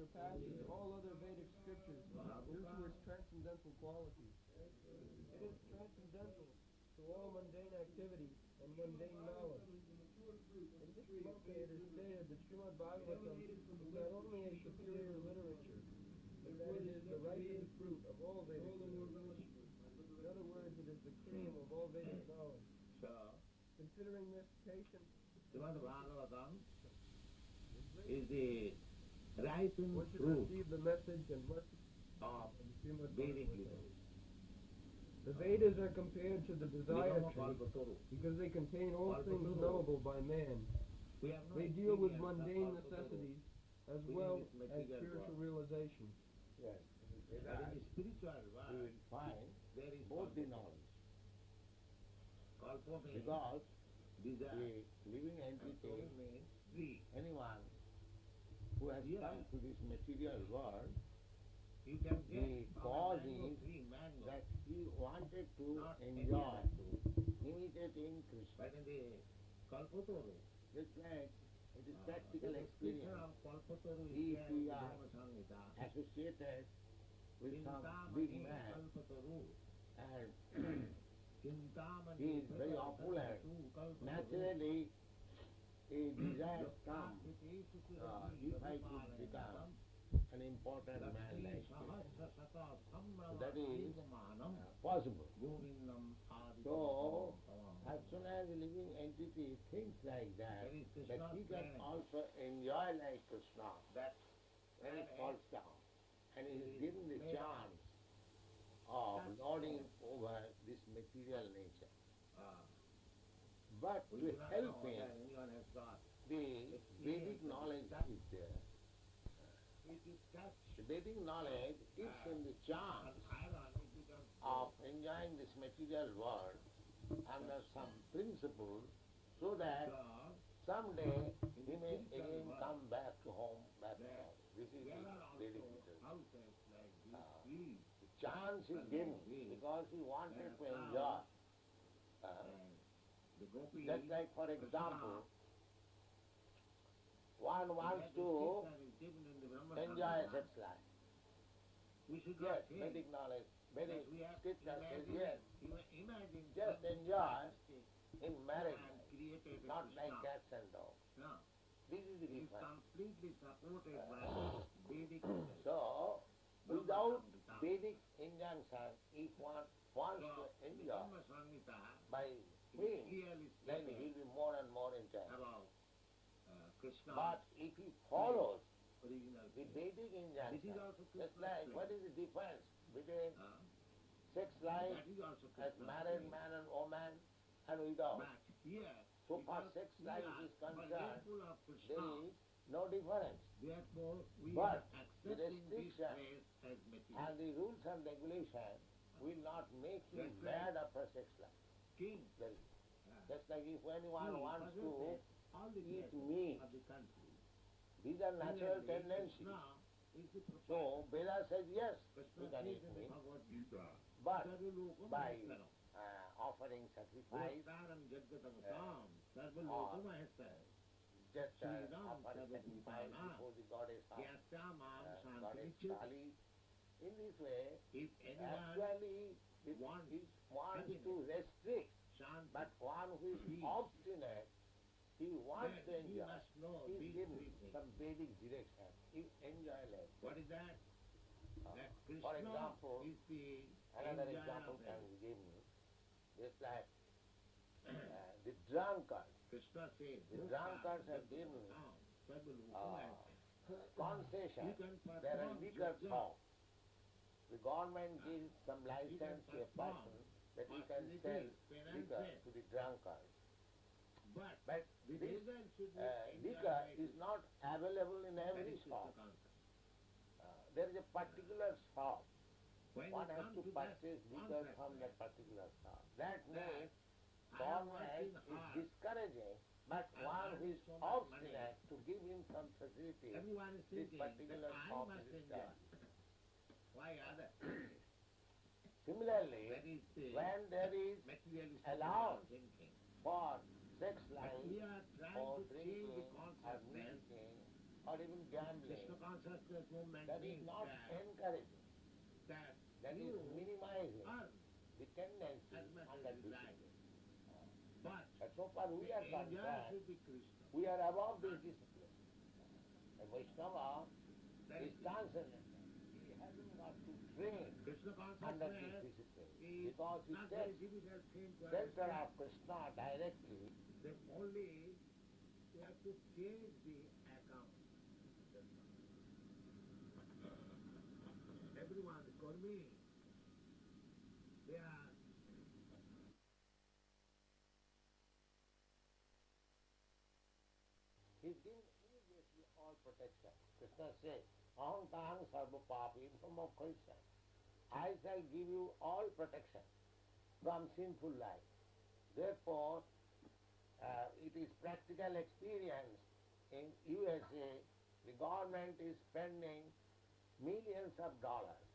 Surpasses all other Vedic scriptures due to its transcendental qualities. It is transcendental to all mundane activity and mundane knowledge. In this sloka it is stated that Srimad Bhagwatam is not only a superior literature, but that it is the ripened fruit of all Vedic literature. In other words, it is the cream of all Vedic knowledge. Considering this patient, Srimad Bhagwatam is the ripened one should fruit receive the message and lesson of of Srimad Vedic Bhagavatam. literature. The Vedas are compared to the desire tree because they contain all things knowable by man. They deal with mundane necessities as well as spiritual realization. Yes. But in the spiritual We world, will find there is both the knowledge. Kalpa means Because desire. The living And entity, soul means free. anyone who has Yeah. come to this material world, You can the get from a cause mango is tree mango, that he wanted to not any enjoy, other fruit. imitating Krishna. But in the Kalpataru, Just like it is the practical description experience. of Kalpataru is If there in we the are Brahma Samhita. associated with some big Chintamani man Kalpataru. and Chintamani he is very opulent, Kalpataru. naturally a desire comes. If If I could become an important man like him, that is possible. So, as soon as a living entity thinks like that he can also enjoy like Krishna, then it falls down. And he is given the chance of lording over this material nature. But to help him, the Vedic knowledge is there. The Vedic knowledge gives him the chance of enjoying this material world under some principle, so that someday he may again come back to home, back to home. This is the Vedic tradition. The chance is given because he wanted to enjoy. Just like, for example, one wants to enjoy sex life. Yes, Vedic knowledge, Vedic scripture says yes, just enjoy in marriage, not like cats and dogs. This is the difference. So, without Vedic injunction, if one wants to enjoy by him, then he will be more and more enjoyed. But if he follows the Vedic injunction, just like what is the difference between sex life as married man and woman and without? So far sex life is concerned, there is no difference. But the restriction and the rules and regulations will not make him mad after sex life. Just like if anyone wants to eat meat, these are natural tendencies. So Veda says yes, we can eat meat, but by offering sacrifice, or just offer sacrifice before the goddess of goddess Kali. In this way, actually it wants to restrict, but one who is obstinate, he wants to enjoy. He is given some Vedic direction. He enjoy life. What is that? For example, another example can be given. Just like the drunkards. The drunkards have given concession. There are liquor shops. The government gives some license to a person that he can sell liquor to the drunkards. But this liquor is not available in every shop. There is a particular shop. One has to purchase liquor from that particular shop. That means government is discouraging, but one who is obstinate to give him some facility, this particular shop is established. Similarly, when there is allowance for sex life, or drinking, or music, or even gambling, that is not encouraging. That is minimizing the tendency and the discipline. But so far we are concerned, we are above this discipline. A Vaishnava is transcendent. He hasn't got to train under this discipline because he takes shelter of Krishna directly. Then only you have to change the account. Everyone, Kurmi, they are He gives immediately all protection. Krishna says, Aham taham sarva papi brahmokhaisya. I shall give you all protection from sinful life. Therefore, it is practical experience. In USA, the government is spending millions of dollars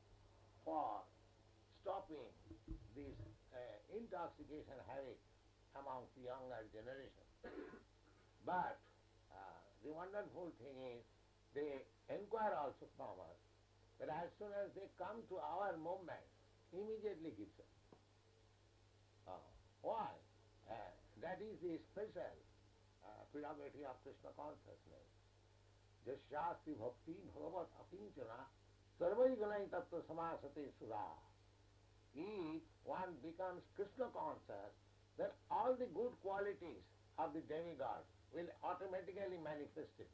for stopping this intoxication habit among the younger generation. But the wonderful thing is, they inquire also from us, but as soon as they come to our movement, immediately gives up. Why? That is the special prerogative of Krishna consciousness. Jasyasti bhakti bhagavat akinchana sarvai ganai tattva samasate sudha. If one becomes Krishna conscious, then all the good qualities of the demigod will automatically manifest it.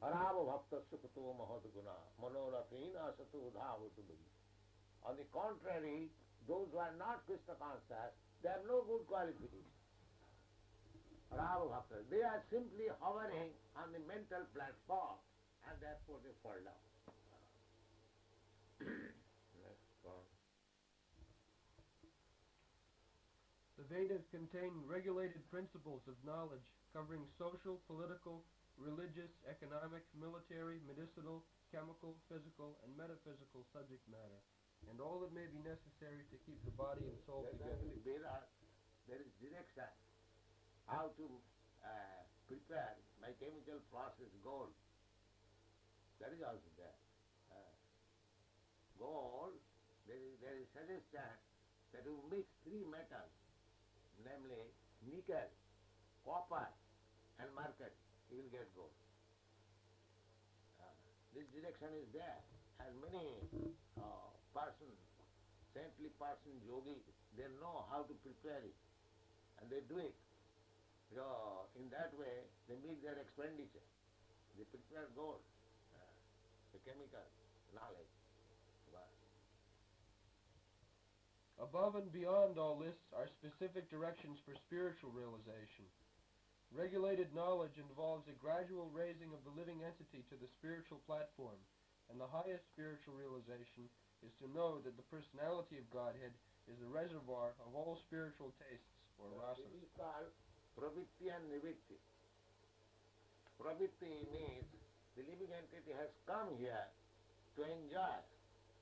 Harava bhakta sukato mahadguna manorathina sato dhavatu bhi. On the contrary, those who are not Krishna conscious, they have no good qualifications. Harava bhakta, they are simply hovering on the mental platform, and therefore they fall down. Next one. The Vedas contain regulated principles of knowledge covering social, political, religious, economic, military, medicinal, chemical, physical, and metaphysical subject matter, and all that may be necessary to keep the body and soul together. In the Vedas, there is direction how to prepare by chemical process gold. That is also there. Gold, there is suggestion that you mix three metals, namely nickel, copper, and mercury, you will get gold. This direction is there, and many saintly person, yogis, they know how to prepare it, and they do it. So in that way, they meet their expenditure. They prepare gold, the chemical knowledge. Above and beyond all this are specific directions for spiritual realization. Regulated knowledge involves a gradual raising of the living entity to the spiritual platform, and the highest spiritual realization is to know that the personality of Godhead is the reservoir of all spiritual tastes, or rasas. It is called pravitti and nivitti. Pravitti means the living entity has come here to enjoy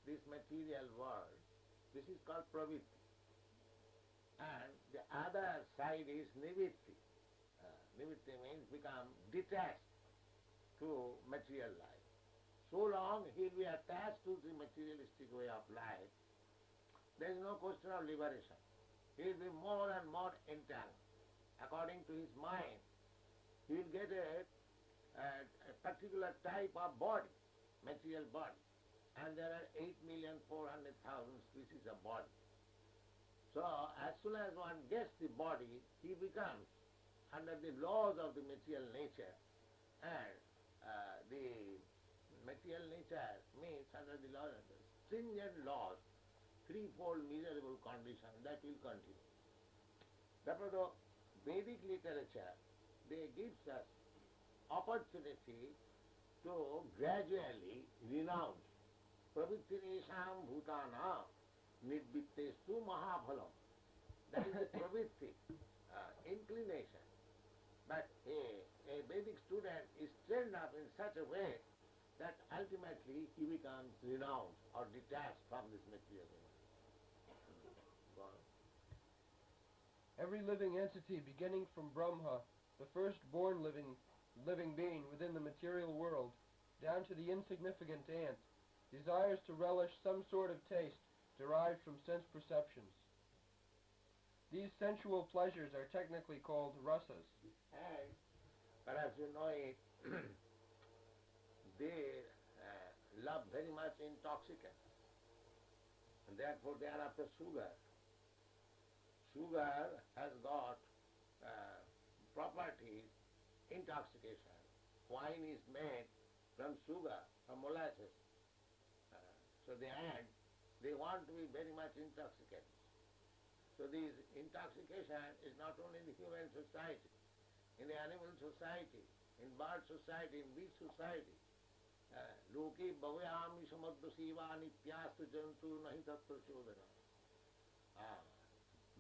this material world. This is called pravitti. And the other side is nivitti. Nivitti means become detached to material life. So long he will be attached to the materialistic way of life, there is no question of liberation. He will be more and more entangled. According to his mind, he will get a particular type of body, material body. And there are 8,400,000 species of body. So as soon as one gets the body, he becomes under the laws of the material nature, and the material nature means under the laws of the stringent laws, threefold miserable condition that will continue. Therefore the Vedic literature, they gives us opportunity to gradually renounce pravittinesham bhutana nidvittestu mahaphalam. That is the pravitti, inclination. But a Vedic student is trained up in such a way that ultimately he becomes renounced or detached from this material world. Every living entity beginning from Brahma, the first born living being within the material world, down to the insignificant ant, desires to relish some sort of taste derived from sense perceptions. These sensual pleasures are technically called rasas. And perhaps you know it, they love very much intoxicants, and therefore they are after sugar. Sugar has got properties, intoxication. Wine is made from sugar, from molasses. So the ants, they want to be very much intoxicated. So this intoxication is not only in the human society, in the animal society, in bird society, in bee society. Loki bhavayami samadha siva nityastu jantu nahi tattva chodana.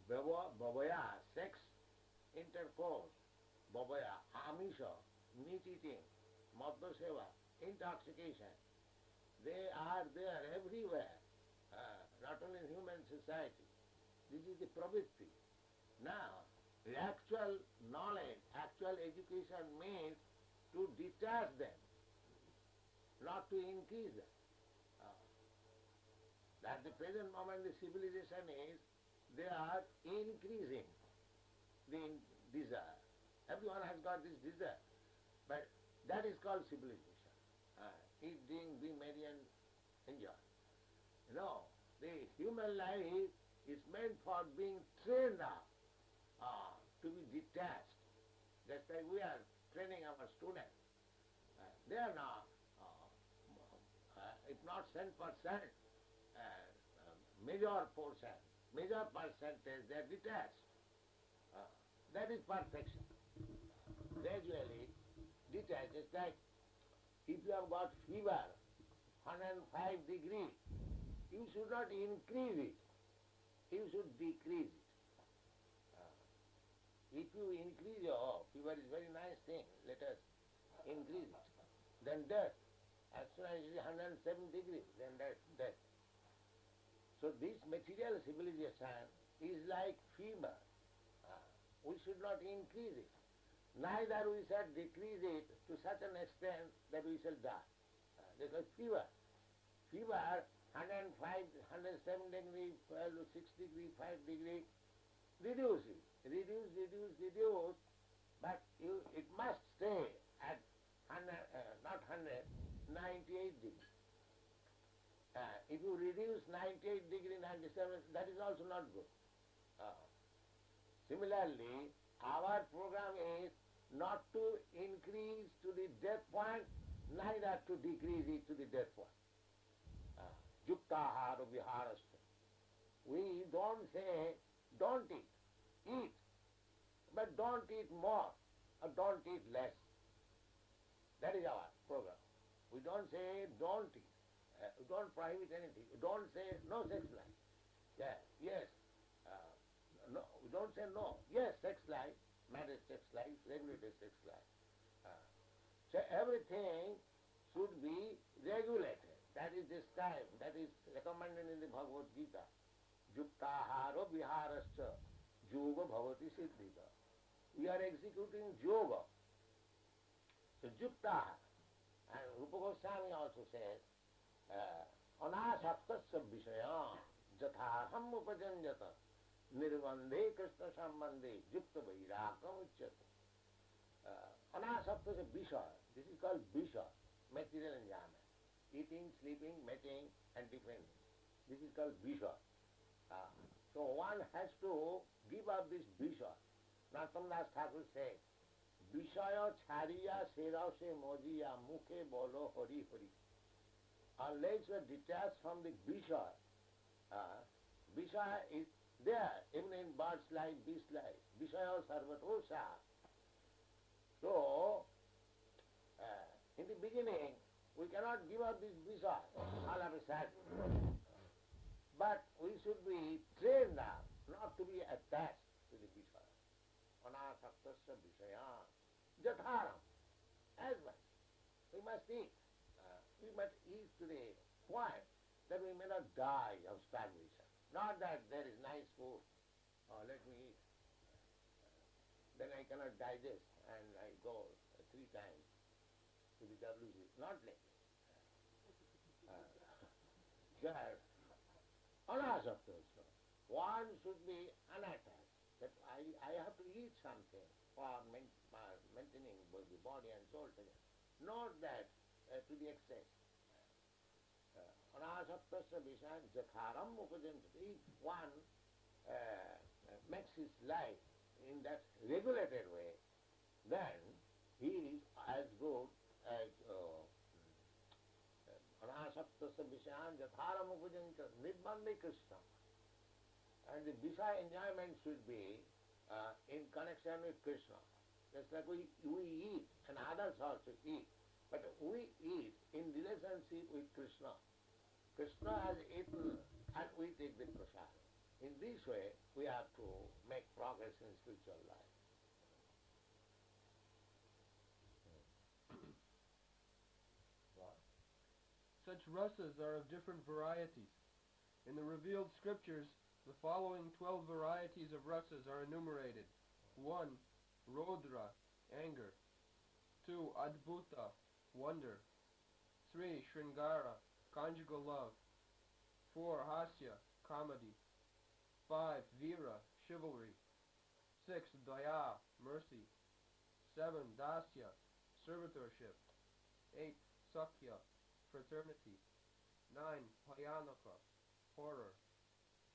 Bhavaya, sex intercourse, babaya, amisha, meat eating, madhya seva, intoxication. They are there everywhere, not only in human society. This is the pravritti. Now, the actual knowledge, actual education means to detach them, not to increase them. At the present moment the civilization is, they are increasing the desire. Everyone has got this desire, but that is called civilization. Eat, drink, be merry and enjoy. No, the human life is meant for being trained up to be detached. Just like we are training our students. They are not, if not 10%, major percentage, they are detached. That is perfection. Gradually detached. It's like if you have got fever, 105 degrees, you should not increase it. You should decrease it. If you increase fever is very nice thing, let us increase it. Then death. As soon as it is 107 degrees, then that's death. So this material civilization is like fever. We should not increase it. Neither we shall decrease it to such an extent that we shall die. Because fever, 105, 107 degrees, 12, 6 degrees, 5 degrees, reduce it. Reduce, but it must stay at not 100, 98 degrees. If you reduce 98 degree, 97, that is also not good. Similarly, our program is not to increase to the death point, neither to decrease it to the death point. Yuktahara viharasya. We don't say, don't eat. Eat. But don't eat more, or don't eat less. That is our program. We don't say, don't eat. We don't prohibit anything. We don't say no sex life. Yes. No, we don't say no. Yes, sex life, marriage sex life, regulated sex life. So everything should be regulated. That is described, that is recommended in the Bhagavad Gita. Yuktahara viharasya yoga bhavati siddhita. We are executing yoga. So yuktahara. And Rupa Goswami also says, anasaktasya vishaya jathaham upajanjata nirvandhe krishna sambandhe yukta vairagam uchyate. Anasaktasya vishaya. This is called vishaya, material enjoyment. Eating, sleeping, mating and defending. This is called vishaya. So one has to give up this vishaya. Narottam Thakur says, Vishaya chariya sera se mojiya mukhe bolo hari hari. Our legs were detached from the Vishaya. Vishaya is there, even in bird's life, beast life. Vishaya sarvatosha. So, in the beginning, we cannot give up this Vishaya all of a sudden. But we should be trained up not to be attached to the Vishaya. Anasaktasya Vishaya. Jatharam. As much. We must eat. We must eat to the point that we may not die of starvation. Not that there is nice food. Let me eat. Then I cannot digest and I go 3 times to the WC. Not like that. Anasaktasya. One should be unattached. That I have to eat something for maintaining both the body and soul together. Not that to the excess. Anasaktasya vishaya jatharam upajanjati. If one makes his life in that regulated way, then he is as good as anasaktasya vishaya jatharam upajanjati nirbandhe krishna. And the Vishaya enjoyment should be in connection with Krishna. Just like we eat and others also eat. But we eat in relationship with Krishna. Krishna has eaten and we take the prasad. In this way, we have to make progress in spiritual life. Such rasas are of different varieties. In the revealed scriptures, the following 12 varieties of rasas are enumerated. 1. Rodra, anger. 2. Adbhuta, wonder. 3. Shringara, conjugal love. 4. Hasya, comedy. 5. Vira, chivalry. 6. Daya, mercy. 7. Dasya, servitorship. 8. Sakya, fraternity. 9. Bhayanaka, horror.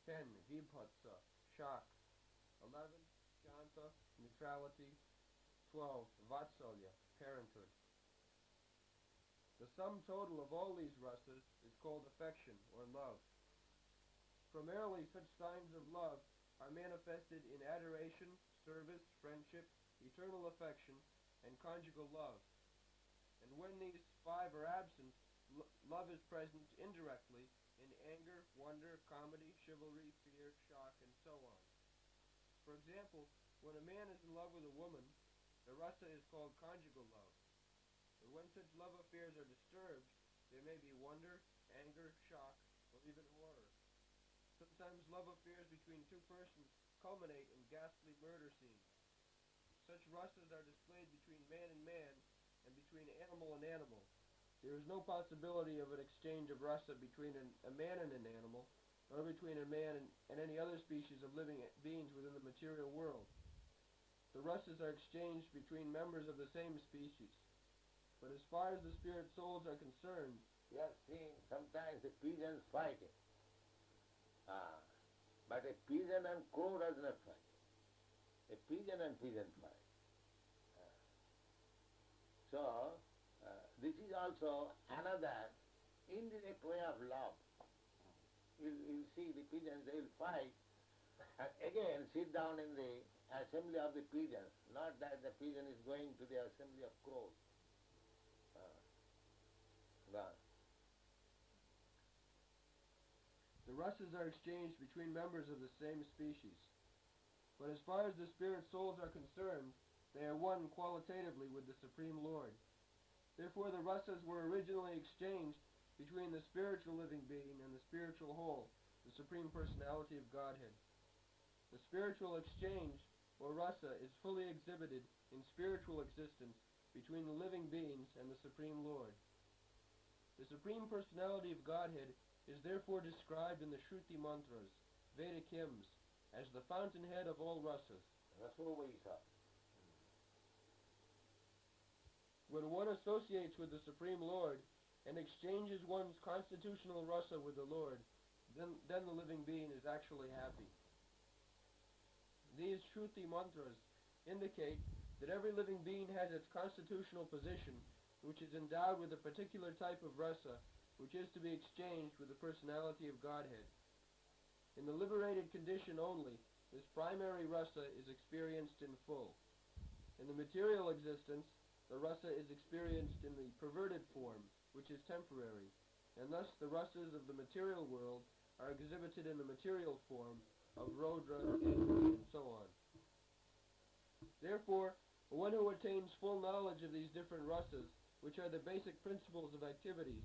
10. Vibhatsa, shock. 11. Shanta, neutrality. 12. Vatsalya, parenthood. The sum total of all these rasas is called affection or love. Primarily, such signs of love are manifested in adoration, service, friendship, eternal affection, and conjugal love. And when these 5 are absent, love is present indirectly in anger, wonder, comedy, chivalry, fear, shock, and so on. For example, when a man is in love with a woman, the rasa is called conjugal love. But when such love affairs are disturbed, there may be wonder, anger, shock, or even horror. Sometimes love affairs between 2 persons culminate in ghastly murder scenes. Such rasas are displayed between man and man, and between animal and animal. There is no possibility of an exchange of rasa between a man and an animal, nor between a man and any other species of living beings within the material world. The rasas are exchanged between members of the same species. But as far as the spirit souls are concerned, we are seeing sometimes the pigeons fighting. But a pigeon and crow does not fight. A pigeon and pigeon fight. So, this is also another indirect way of love. You'll see the pigeons, they will fight and again sit down in the assembly of the pigeons. Not that the pigeon is going to the assembly of crows. The rasas are exchanged between members of the same species. But as far as the spirit souls are concerned, they are one qualitatively with the Supreme Lord. Therefore the rasas were originally exchanged between the spiritual living being and the spiritual whole, the Supreme Personality of Godhead. The spiritual exchange, or rasa, is fully exhibited in spiritual existence between the living beings and the Supreme Lord. The Supreme Personality of Godhead is therefore described in the Shruti mantras, Vedic hymns, as the fountainhead of all rasas. When one associates with the Supreme Lord and exchanges one's constitutional rasa with the Lord, then the living being is actually happy. These Shruti mantras indicate that every living being has its constitutional position, which is endowed with a particular type of rasa, which is to be exchanged with the personality of Godhead. In the liberated condition only, this primary rasa is experienced in full. In the material existence, the rasa is experienced in the perverted form, which is temporary, and thus the rasas of the material world are exhibited in the material form of Rodra, and so on. Therefore, one who attains full knowledge of these different rasas, which are the basic principles of activities,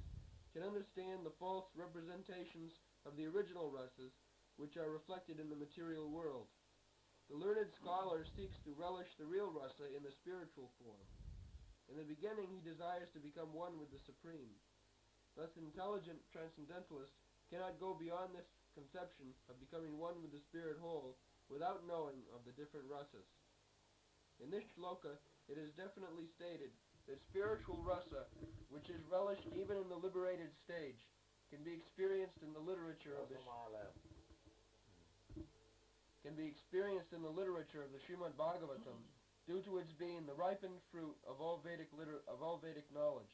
can understand the false representations of the original rasas, which are reflected in the material world. The learned scholar seeks to relish the real rasa in the spiritual form. In the beginning, he desires to become one with the Supreme. Thus, intelligent transcendentalists cannot go beyond this conception of becoming one with the spirit whole without knowing of the different rasas. In this shloka, it is definitely stated that spiritual rasa, which is relished even in the liberated stage, can be experienced in the literature of the Srimad Bhagwatam, due to its being the ripened fruit of all Vedic knowledge.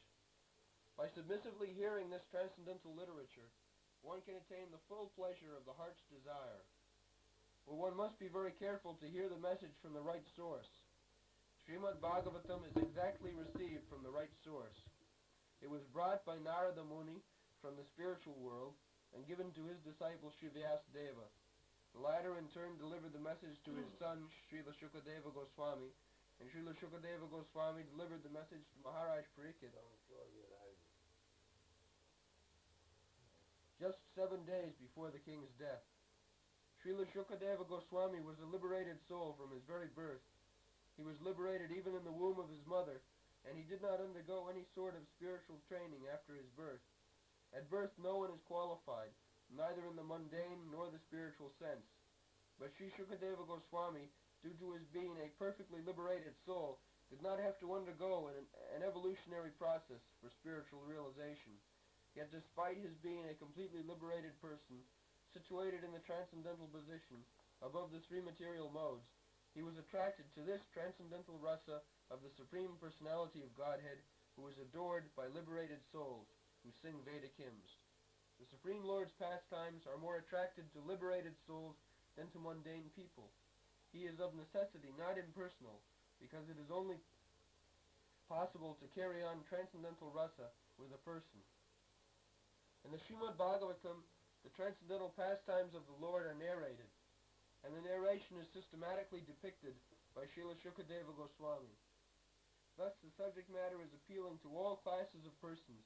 By submissively hearing this transcendental literature, one can attain the full pleasure of the heart's desire. But one must be very careful to hear the message from the right source. Srimad Bhagwatam is exactly received from the right source. It was brought by Narada Muni from the spiritual world and given to his disciple Sri Vyasadeva. The latter in turn delivered the message to his son Srila Shukadeva Goswami, and Srila Shukadeva Goswami delivered the message to Maharaj Pariksit. just 7 days before the king's death. Srila Shukadeva Goswami was a liberated soul from his very birth. He was liberated even in the womb of his mother, and he did not undergo any sort of spiritual training after his birth. At birth no one is qualified, neither in the mundane nor the spiritual sense. But Sri Shukadeva Goswami, due to his being a perfectly liberated soul, did not have to undergo an evolutionary process for spiritual realization. Yet despite his being a completely liberated person, situated in the transcendental position above the three material modes, he was attracted to this transcendental rasa of the Supreme Personality of Godhead, who is adored by liberated souls who sing Vedic hymns. The Supreme Lord's pastimes are more attracted to liberated souls than to mundane people. He is of necessity not impersonal, because it is only possible to carry on transcendental rasa with a person. In the Srimad Bhagwatam, the transcendental pastimes of the Lord are narrated, and the narration is systematically depicted by Srila Shukadeva Goswami. Thus, the subject matter is appealing to all classes of persons,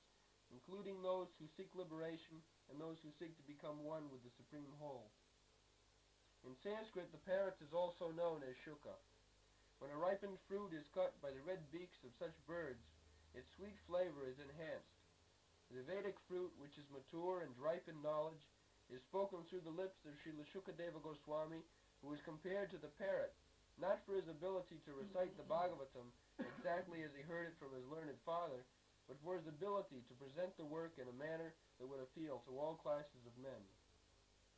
including those who seek liberation and those who seek to become one with the Supreme Whole. In Sanskrit, the parrot is also known as Shuka. When a ripened fruit is cut by the red beaks of such birds, its sweet flavor is enhanced. The Vedic fruit, which is mature and ripe in knowledge, is spoken through the lips of Srila Shukadeva Goswami, who is compared to the parrot, not for his ability to recite the Bhagavatam exactly as he heard it from his learned father, but for his ability to present the work in a manner that would appeal to all classes of men.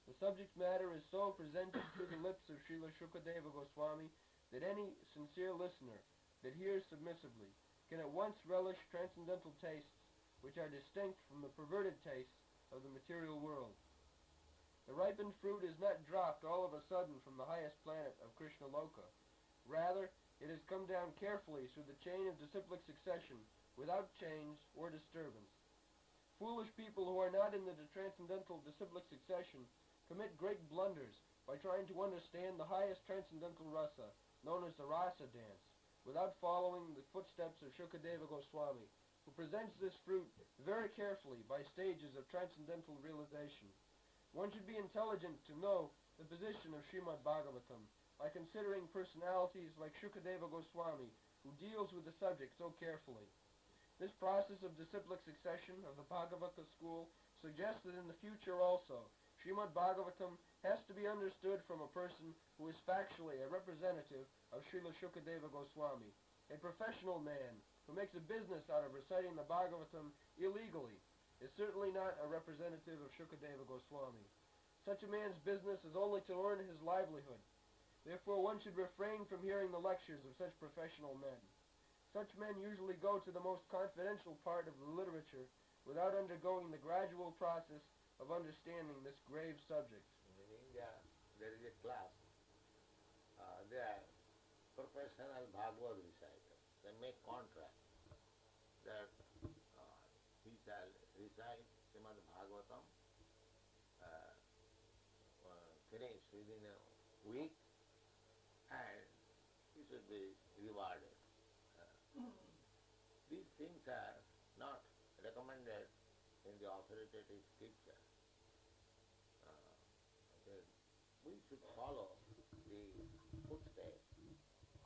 The subject matter is so presented through the lips of Srila Shukadeva Goswami that any sincere listener that hears submissively can at once relish transcendental tastes which are distinct from the perverted tastes of the material world. The ripened fruit is not dropped all of a sudden from the highest planet of Krishna Loka. Rather, it has come down carefully through the chain of disciplic succession without change or disturbance. Foolish people who are not in the transcendental disciplic succession commit great blunders by trying to understand the highest transcendental rasa, known as the rasa dance, without following the footsteps of Shukadeva Goswami, who presents this fruit very carefully by stages of transcendental realization. One should be intelligent to know the position of Srimad Bhagwatam by considering personalities like Shukadeva Goswami, who deals with the subject so carefully. This process of disciplic succession of the Bhagavata school suggests that in the future also, Srimad Bhagavatam has to be understood from a person who is factually a representative of Srila Shukadeva Goswami, a professional man who makes a business out of reciting the Bhagavatam illegally, is certainly not a representative of Shukadeva Goswami. Such a man's business is only to earn his livelihood. Therefore one should refrain from hearing the lectures of such professional men. Such men usually go to the most confidential part of the literature without undergoing the gradual process of understanding this grave subject. In India, there is a class. They are professional Bhagavad reciters. They make contract that he shall recite Srimad Bhagavatam, finish within a week, and he should be rewarded. These things are not recommended in the authoritative scripture. We should follow the footsteps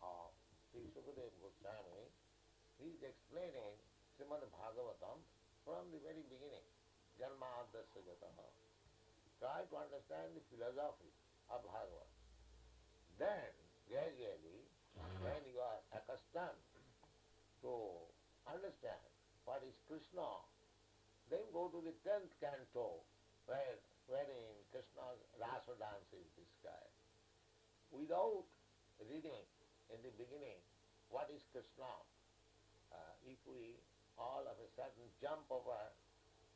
of Sri Sukadeva Goswami. He is explaining Srimad Bhagavatam from the very beginning, Janmadasya Jataha. Try to understand the philosophy of Bhagavad. Then, gradually, when you are accustomed to understand what is Krishna, then go to the 10th canto, wherein Krishna's rasa dance is described. Without reading in the beginning what is Krishna, if we all of a sudden jump over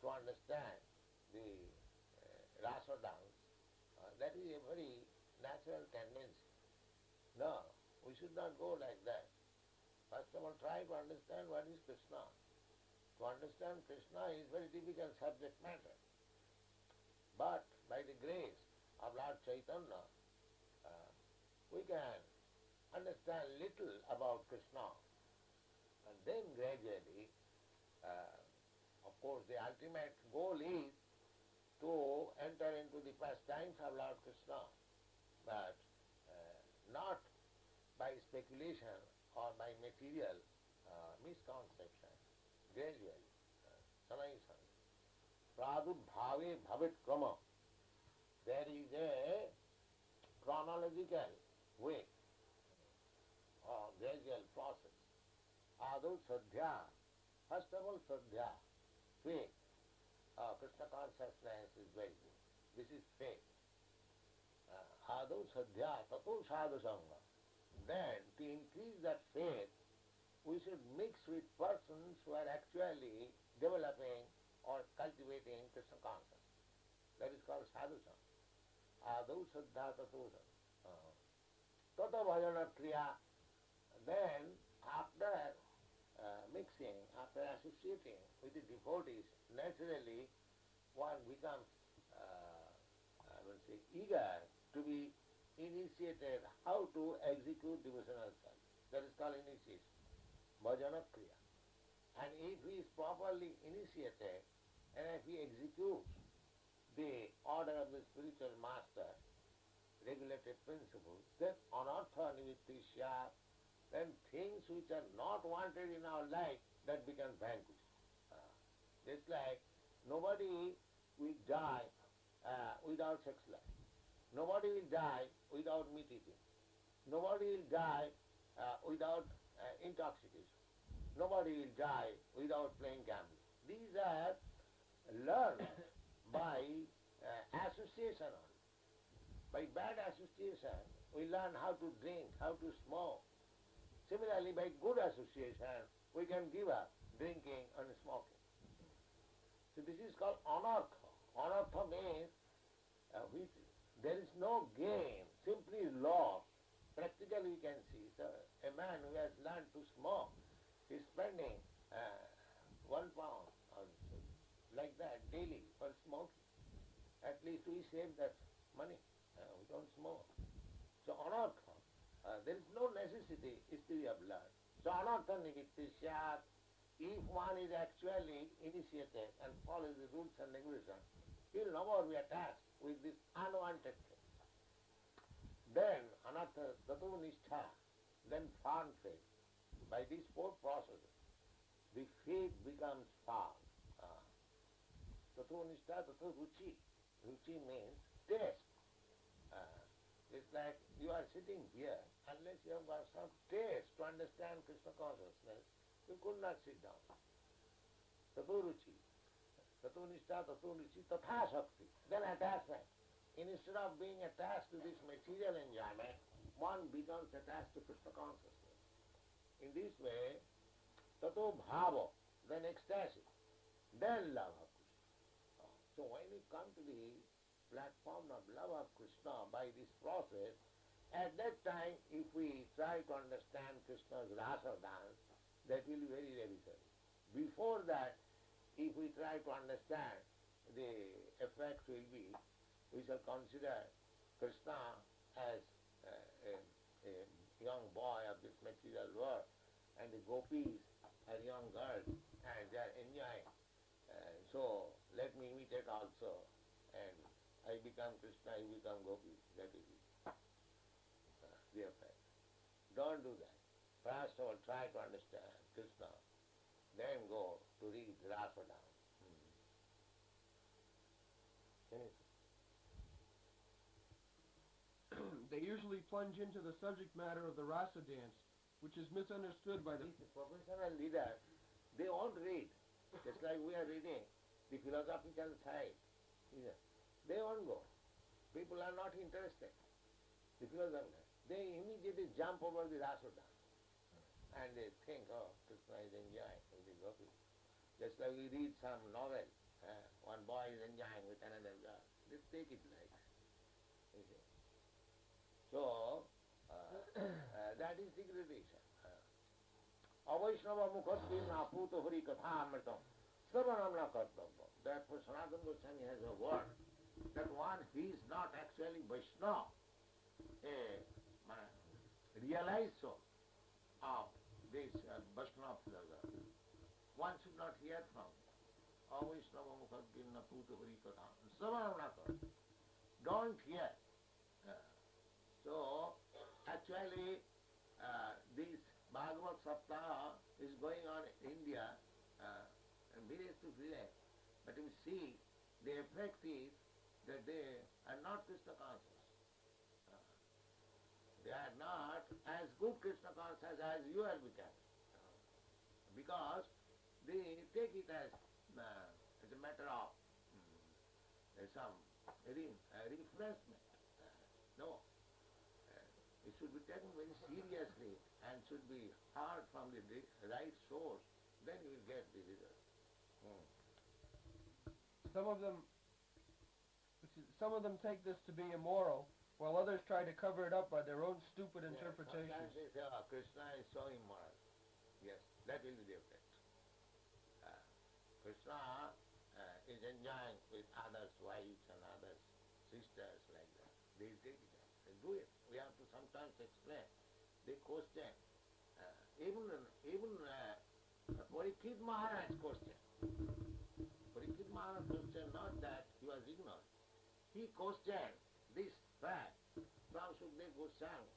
to understand the rasa dance, that is a very natural tendency. No, we should not go like that. First of all, try to understand what is Krishna. To understand Krishna is very difficult subject matter. But by the grace of Lord Chaitanya, we can understand little about Krishna. And then gradually, of course, the ultimate goal is to enter into the pastimes of Lord Krishna, but not by speculation or by material misconception, gradually, sanai. Pradubhave bhavet krama. There is a chronological way or gradual process. Adu sadhya, first of all sadhya, faith. Krishna consciousness is very good. This is faith. Adu sadhya, tato sadhu sangha. Then, to increase that faith, we should mix with persons who are actually developing or cultivating Krishna consciousness. That is called sadhu sangha. Adu sadhya tato sangha. Tata bhajana kriya. Then, after mixing, after associating with the devotees, naturally one becomes, eager to be initiated how to execute devotional service. That is called initiation, bhajana kriya. And if he is properly initiated, and if he executes the order of the spiritual master, regulated principles, then anartha nivittisya, then things which are not wanted in our life, that become vanquished. Just like nobody will die without sex life. Nobody will die without meat eating. Nobody will die without intoxication. Nobody will die without playing gambling. These are learned by association only. By bad association, we learn how to drink, how to smoke. Similarly, by good association, we can give up drinking and smoking. So this is called anartha. Anartha means which there is no gain, simply loss. Practically we can see. So a man who has learned to smoke is spending 1 pound or like that daily for smoking. At least we save that money. We don't smoke. So anartha, there is no necessity to be blood. So anartha nivittisya, if one is actually initiated and follows the rules and regulations, he will never be attached with this unwanted thing. Then anartha tato nishtha, then firm faith. By these 4 processes, the faith becomes firm. Tato nishtha, tato ruchi. Ruchi means taste. It's like you are sitting here, unless you have got some taste to understand Krishna consciousness, you could not sit down. Tato ruchi. Tato nishtha, tato ruchi, tatha shakti. Then attachment. Instead of being attached to this material enjoyment, one becomes attached to Krishna consciousness. In this way, tato bhava, then ecstasy, then love of Krishna. So when you come to the platform of love of Krishna by this process, at that time, if we try to understand Krishna's rasa dance, that will be very revisable. Before that, if we try to understand, the effect will be, we shall consider Krishna as a young boy of this material world, and the gopis are young girls, and they are enjoying. So let me imitate also, and I become Krishna, I become gopi. That is it. The effect. Don't do that. First of all, try to understand Krishna, then go to read Rasa dance. They usually plunge into the subject matter of the rasa dance, which is misunderstood by the professional leaders. They won't read. Just like we are reading the philosophical side. They won't go. People are not interested. The philosophical. They immediately jump over the rasa dance. And they think, oh, Krishna is enjoying with the gopis. Just like we read some novel. One boy is enjoying with another girl. Let's take it like that. So, that is degradation. Avaishnava mukhatvina puto hari katha amritam sarvanamna kartavya. Therefore, Sanatana Goswami has a word that one who is not actually Vaishnava, a realized soul of this Vaishnava philosophy, one should not hear from him. Avaishnava mukhagirna puta harikatha. Savanaka. Don't hear. So, actually, this Bhagavad Saptaha is going on in India, village to village. But you see, the effect is that they are not Krishna conscious. They are not as good Krishna conscious as you are becoming. Because they take it as a matter of some refreshment. No. It should be taken very seriously and should be heard from the right source. Then you will get the result. Some of them take this to be immoral, while others try to cover it up by their own stupid interpretations. Sometimes they say, oh, Krishna is so immoral. Yes, that will be the effect. Krishna is enjoying with others' wives and others' sisters like that. They take it up. They do it. We have to sometimes explain. They question. Even Parikshit Maharaj questioned. Parikshit Maharaj questioned not that he was ignorant. He questioned this fact from Sukadeva Goswami,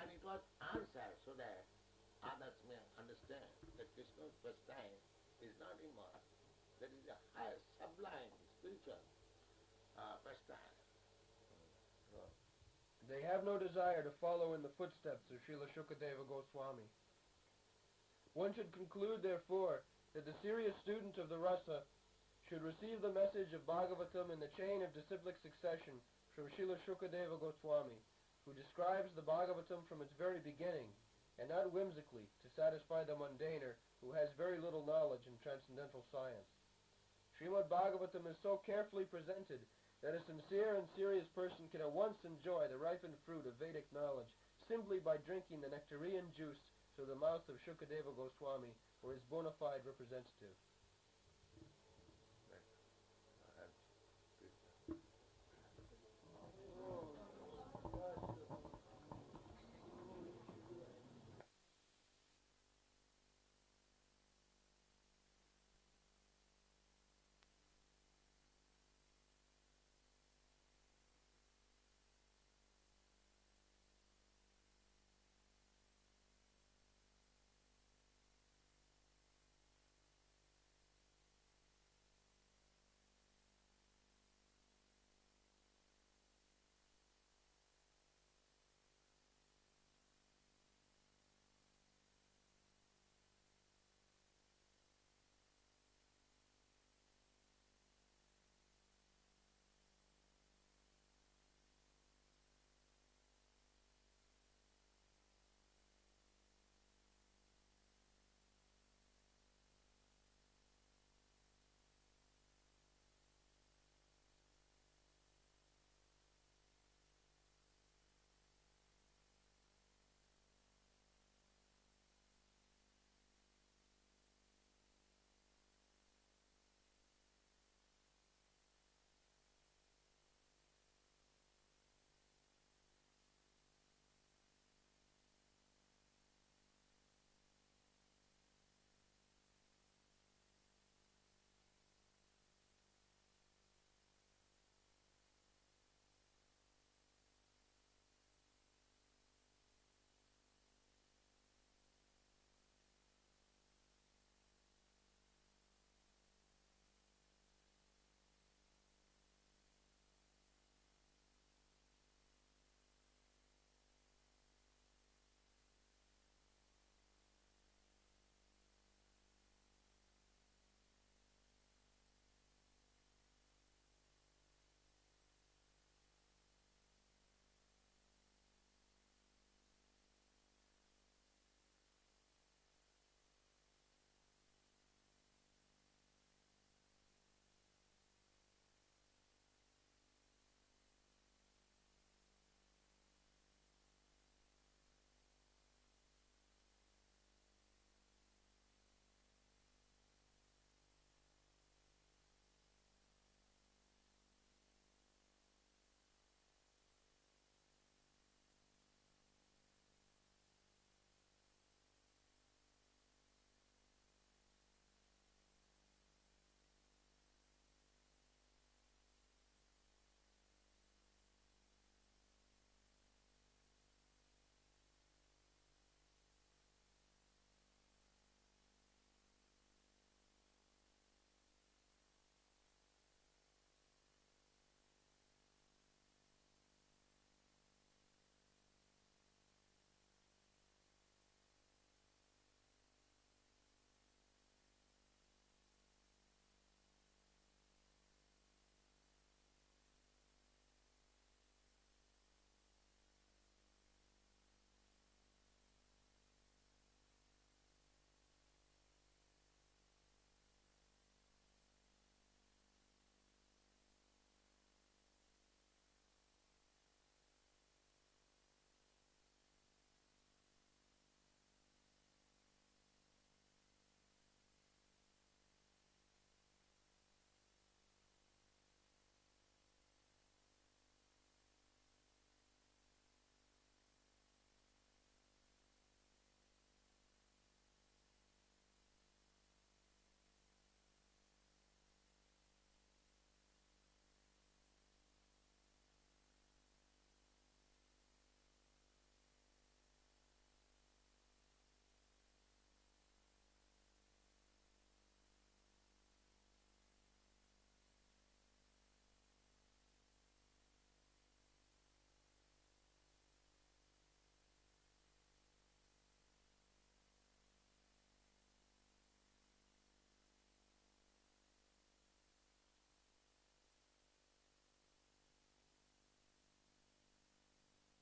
and it was answered so that others may understand that Krishna's pastime is not immoral. That is a higher, sublime, spiritual pastime. They have no desire to follow in the footsteps of Srila Shukadeva Goswami. One should conclude, therefore, that the serious student of the rasa should receive the message of Bhagavatam in the chain of disciplic succession from Srila Shukadeva Goswami, who describes the Bhagavatam from its very beginning, and not whimsically to satisfy the mundaner who has very little knowledge in transcendental science. Srimad Bhagavatam is so carefully presented that a sincere and serious person can at once enjoy the ripened fruit of Vedic knowledge simply by drinking the nectarian juice through the mouth of Shukadeva Goswami or his bona fide representative.